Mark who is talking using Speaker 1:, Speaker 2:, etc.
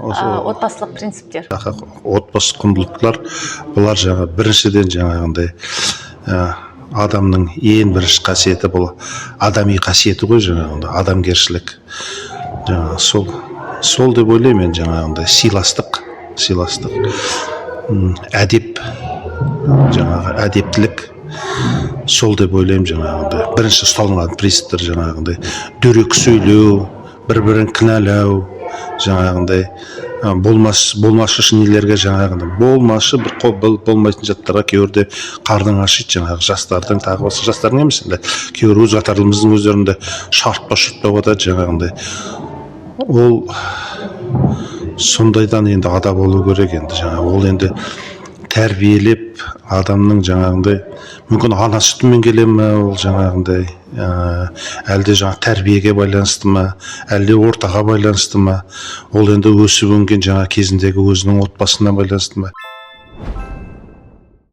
Speaker 1: отбасылық принциптер?
Speaker 2: Отбасы құндылықтар бұлар жаңа біріншіден жаңағындай адамның ең бірінші қасиеті бұл адами қасиеті ғой, жаңағындай адамгершілік. Жаңа сол деп ойлаймын мен, жаңағындай сыйластық, әдеп, жаңағы әдептілік, сол деп ойлаймын. Жаңағындай бірінші ұсталынған принциптер жаңағындай дөрекі сөйлеу, бір-бірін кінәлау, жаңағындай болмашы нелерге жаңағындай болмашы бір болмайтын жаттарға кейбірде қардың ашиды, жаңағы жастардың, тағы басқа жастардың емес, енді кейбір өз қатарлымыздың өздерінде шартпа жатады жаңағындай. Ол сондайдан енді ада болу керек. Енді жаңағы ол енді тәрбиелеп адамның жаңағындай мүмкін ана сүтімен келе ме, ол жаңағындай әлде жаңа тәрбиеге байланысты ма, әлде ортаға байланысты ма, ол енді өсіп өнген жаңа кезіндегі өзінің отбасына байланысты ма.